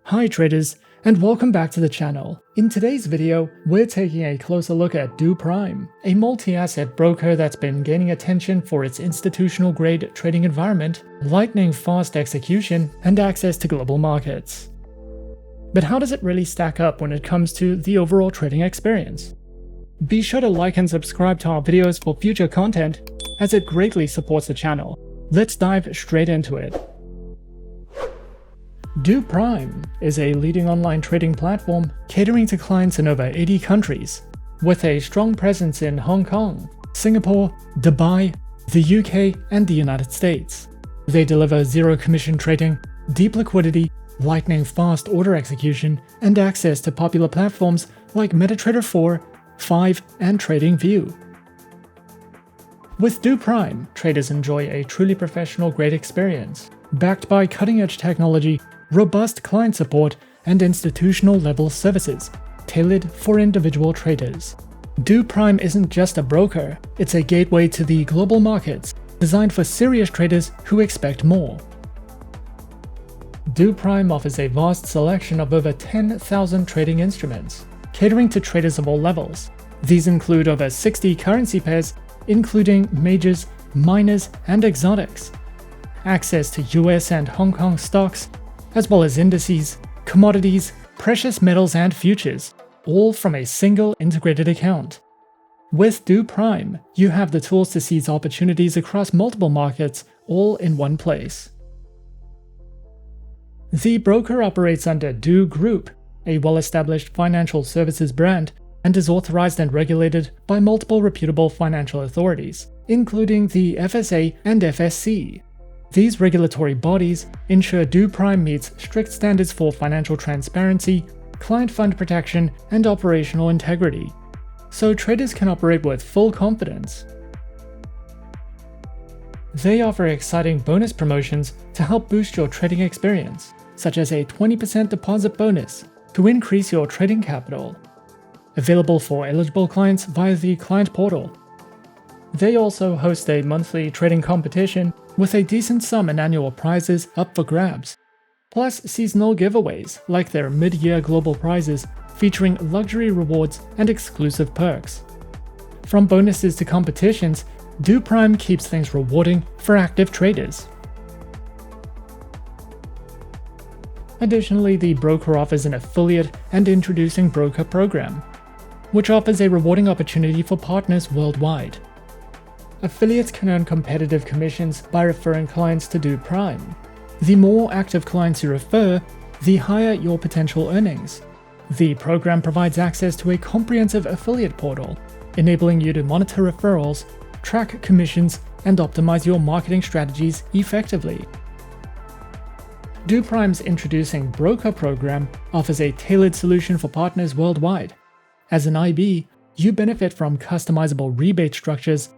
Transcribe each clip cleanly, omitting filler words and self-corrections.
Hi traders, and welcome back to the channel. In today's video, we're taking a closer look at DoPrime, a multi-asset broker that's been gaining attention for its institutional-grade trading environment, lightning-fast execution, and access to global markets. But how does it really stack up when it comes to the overall trading experience? Be sure to like and subscribe to our videos for future content, as it greatly supports the channel. Let's dive straight into it. DoPrime is a leading online trading platform catering to clients in over 80 countries, with a strong presence in Hong Kong, Singapore, Dubai, the UK, and the United States. They deliver zero-commission trading, deep liquidity, lightning-fast order execution, and access to popular platforms like MetaTrader 4, 5, and TradingView. With DoPrime, traders enjoy a truly professional-grade experience, backed by cutting-edge technology, robust client support, and institutional-level services tailored for individual traders. DoPrime isn't just a broker, it's a gateway to the global markets, designed for serious traders who expect more. DoPrime offers a vast selection of over 10,000 trading instruments, catering to traders of all levels. These include over 60 currency pairs, including majors, minors, and exotics, access to US and Hong Kong stocks, as well as indices, commodities, precious metals, and futures, all from a single integrated account. With DoPrime, you have the tools to seize opportunities across multiple markets, all in one place. The broker operates under Do Group, a well-established financial services brand, and is authorized and regulated by multiple reputable financial authorities, including the FSA and FSC. These regulatory bodies ensure DoPrime meets strict standards for financial transparency, client fund protection, and operational integrity, so traders can operate with full confidence. They offer exciting bonus promotions to help boost your trading experience, such as a 20% deposit bonus to increase your trading capital, available for eligible clients via the client portal. They also host a monthly trading competition with a decent sum in annual prizes up for grabs, plus seasonal giveaways like their mid-year global prizes featuring luxury rewards and exclusive perks. From bonuses to competitions, DoPrime keeps things rewarding for active traders. Additionally, the broker offers an affiliate and introducing broker program, which offers a rewarding opportunity for partners worldwide. Affiliates can earn competitive commissions by referring clients to DoPrime. The more active clients you refer, the higher your potential earnings. The program provides access to a comprehensive affiliate portal, enabling you to monitor referrals, track commissions, and optimize your marketing strategies effectively. DoPrime's introducing broker program offers a tailored solution for partners worldwide. As an IB, you benefit from customizable rebate structures,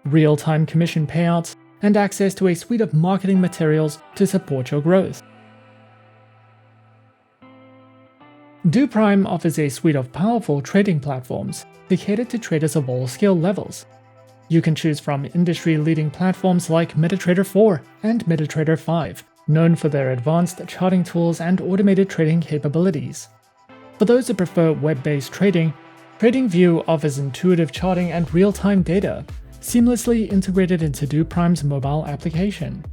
real-time commission payouts, and access to a suite of marketing materials to support your growth. DoPrime offers a suite of powerful trading platforms to cater to traders of all skill levels. You can choose from industry-leading platforms like MetaTrader 4 and MetaTrader 5, known for their advanced charting tools and automated trading capabilities. For those who prefer web-based trading, TradingView offers intuitive charting and real-time data, seamlessly integrated into DoPrime's mobile application.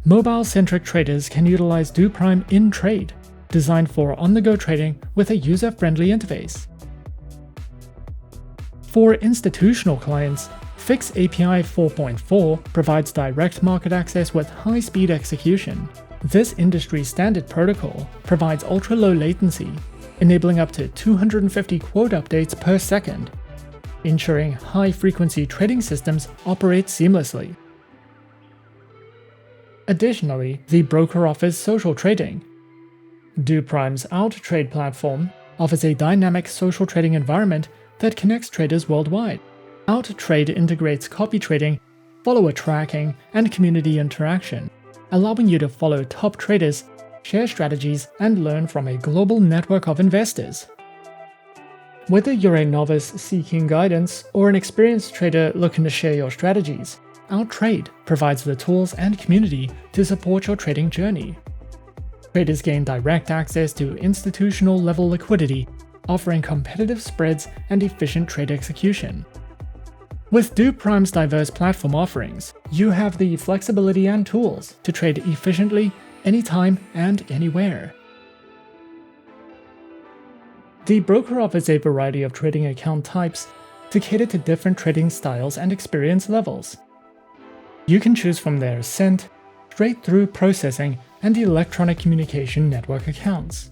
Mobile-centric traders can utilize DoPrime in trade, designed for on-the-go trading with a user-friendly interface. For institutional clients, Fix API 4.4 provides direct market access with high-speed execution. This industry-standard protocol provides ultra-low latency, enabling up to 250 quote updates per second, ensuring high-frequency trading systems operate seamlessly. Additionally, the broker offers social trading. DoPrime's OutTrade platform offers a dynamic social trading environment that connects traders worldwide. OutTrade integrates copy trading, follower tracking, and community interaction, allowing you to follow top traders, share strategies, and learn from a global network of investors. Whether you're a novice seeking guidance or an experienced trader looking to share your strategies, OutTrade provides the tools and community to support your trading journey. Traders gain direct access to institutional-level liquidity, offering competitive spreads and efficient trade execution. With DoPrime's diverse platform offerings, you have the flexibility and tools to trade efficiently, anytime and anywhere. The broker offers a variety of trading account types to cater to different trading styles and experience levels. You can choose from their sent, straight-through processing, and electronic communication network accounts.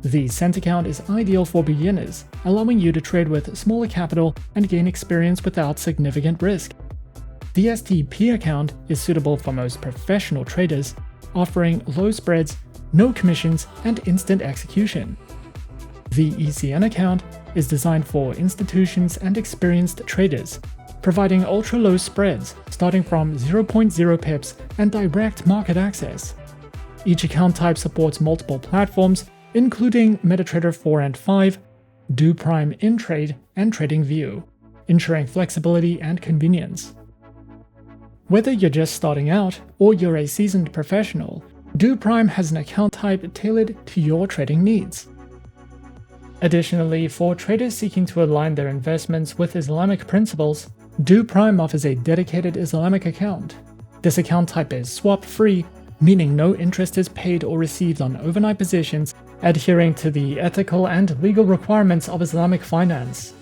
The sent account is ideal for beginners, allowing you to trade with smaller capital and gain experience without significant risk. The STP account is suitable for most professional traders, offering low spreads, no commissions, and instant execution. The ECN account is designed for institutions and experienced traders, providing ultra-low spreads starting from 0.0 pips and direct market access. Each account type supports multiple platforms, including MetaTrader 4 and 5, DoPrime InTrade, and TradingView, ensuring flexibility and convenience. Whether you're just starting out or you're a seasoned professional, DoPrime has an account type tailored to your trading needs. Additionally, for traders seeking to align their investments with Islamic principles, DoPrime offers a dedicated Islamic account. This account type is swap-free, meaning no interest is paid or received on overnight positions, adhering to the ethical and legal requirements of Islamic finance.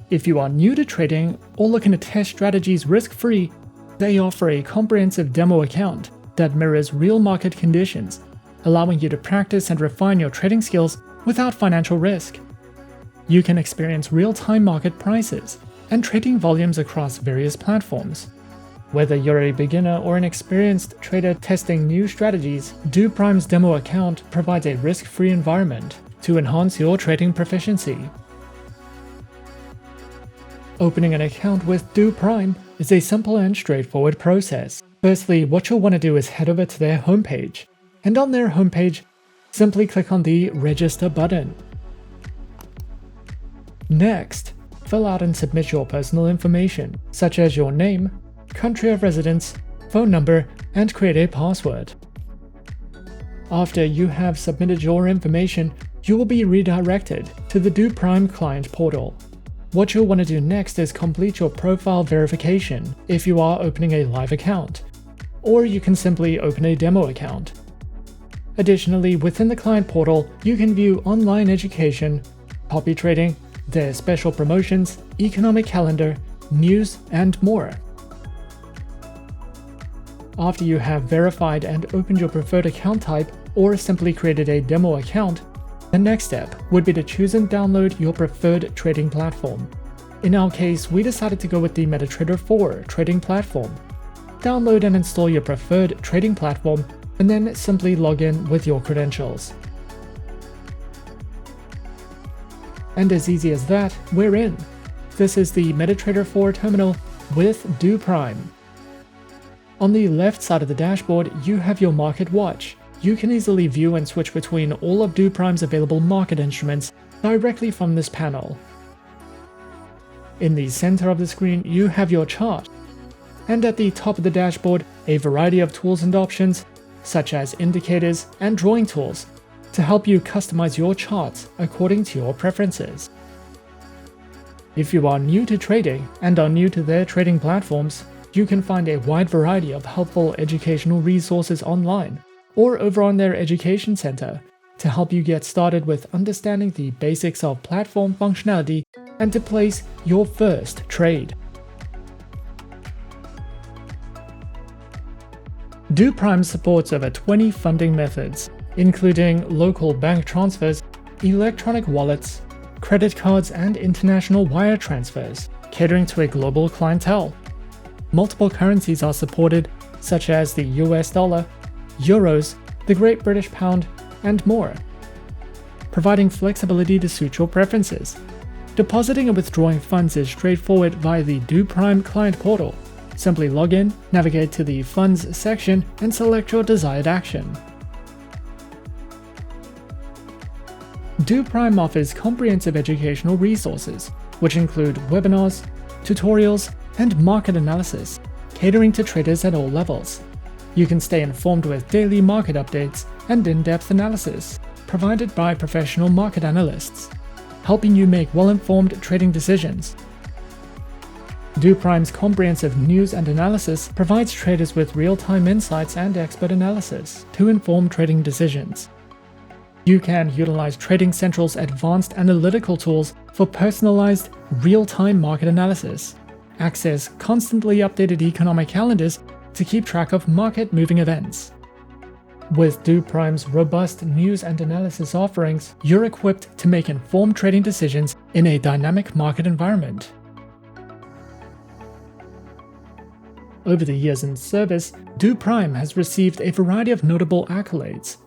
If you are new to trading or looking to test strategies risk-free, they offer a comprehensive demo account that mirrors real market conditions, allowing you to practice and refine your trading skills without financial risk. You can experience real-time market prices and trading volumes across various platforms. Whether you're a beginner or an experienced trader testing new strategies, DoPrime's demo account provides a risk-free environment to enhance your trading proficiency. Opening an account with DoPrime is a simple and straightforward process. Firstly, what you'll want to do is head over to their homepage, and on their homepage, simply click on the Register button. Next, fill out and submit your personal information, such as your name, country of residence, phone number, and create a password. After you have submitted your information, you will be redirected to the DoPrime client portal. What you'll want to do next is complete your profile verification if you are opening a live account, or you can simply open a demo account. Additionally, within the client portal, you can view online education, copy trading, their special promotions, economic calendar, news, and more. After you have verified and opened your preferred account type or simply created a demo account, the next step would be to choose and download your preferred trading platform. In our case, we decided to go with the MetaTrader 4 trading platform. Download and install your preferred trading platform, and then simply log in with your credentials. And as easy as that, we're in. This is the MetaTrader 4 terminal with DoPrime. On the left side of the dashboard, you have your market watch. You can easily view and switch between all of DoPrime's available market instruments directly from this panel. In the center of the screen, you have your chart. And at the top of the dashboard, a variety of tools and options, such as indicators and drawing tools, to help you customize your charts according to your preferences. If you are new to trading and are new to their trading platforms, you can find a wide variety of helpful educational resources online or over on their education center to help you get started with understanding the basics of platform functionality and to place your first trade. DoPrime supports over 20 funding methods, including local bank transfers, electronic wallets, credit cards, and international wire transfers, catering to a global clientele. Multiple currencies are supported, such as the US dollar, euros, the Great British Pound, and more, providing flexibility to suit your preferences. Depositing and withdrawing funds is straightforward via the DoPrime client portal. Simply log in, navigate to the Funds section, and select your desired action. DoPrime offers comprehensive educational resources, which include webinars, tutorials, and market analysis, catering to traders at all levels. You can stay informed with daily market updates and in-depth analysis provided by professional market analysts, helping you make well-informed trading decisions. DoPrime's comprehensive news and analysis provides traders with real-time insights and expert analysis to inform trading decisions. You can utilize Trading Central's advanced analytical tools for personalized, real-time market analysis, access constantly updated economic calendars to keep track of market-moving events. With DoPrime's robust news and analysis offerings, you're equipped to make informed trading decisions in a dynamic market environment. Over the years in service, DoPrime has received a variety of notable accolades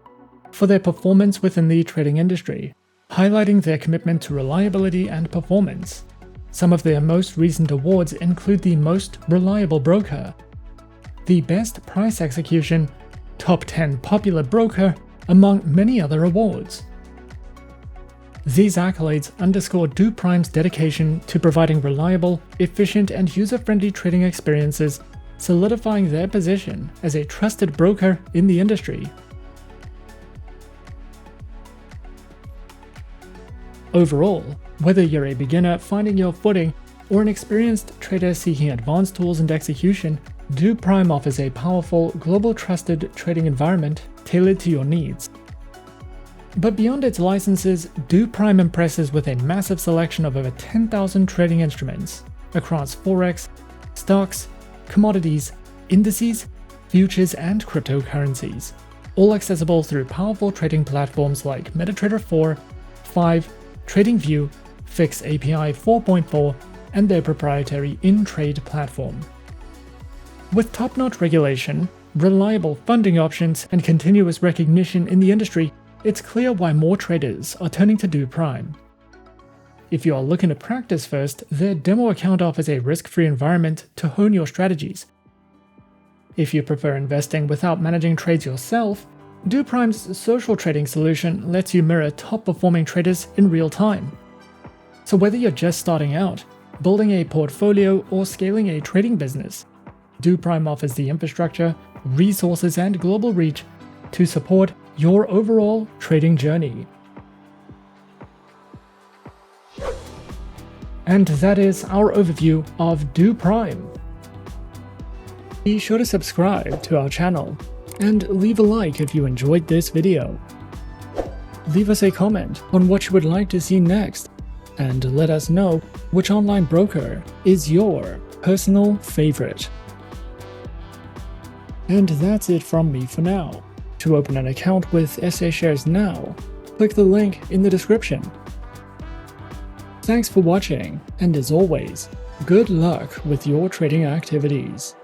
for their performance within the trading industry, highlighting their commitment to reliability and performance. Some of their most recent awards include the Most Reliable Broker, the Best Price Execution, Top 10 Popular Broker, among many other awards. These accolades underscore DoPrime's dedication to providing reliable, efficient, and user-friendly trading experiences, solidifying their position as a trusted broker in the industry. Overall, whether you're a beginner finding your footing or an experienced trader seeking advanced tools and execution, DoPrime offers a powerful, global trusted trading environment tailored to your needs. But beyond its licenses, DoPrime impresses with a massive selection of over 10,000 trading instruments across Forex, stocks, commodities, indices, futures, and cryptocurrencies, all accessible through powerful trading platforms like MetaTrader 4, 5, TradingView, Fix API 4.4, and their proprietary in-trade platform. With top-notch regulation, reliable funding options, and continuous recognition in the industry, it's clear why more traders are turning to DoPrime. If you are looking to practice first, their demo account offers a risk-free environment to hone your strategies. If you prefer investing without managing trades yourself, DoPrime's social trading solution lets you mirror top-performing traders in real time. So whether you're just starting out, building a portfolio, or scaling a trading business, DoPrime offers the infrastructure, resources, and global reach to support your overall trading journey. And that is our overview of DoPrime. Be sure to subscribe to our channel and leave a like if you enjoyed this video. Leave us a comment on what you would like to see next, and let us know which online broker is your personal favorite. And that's it from me for now. To open an account with SA Shares now, click the link in the description. Thanks for watching, and as always, good luck with your trading activities.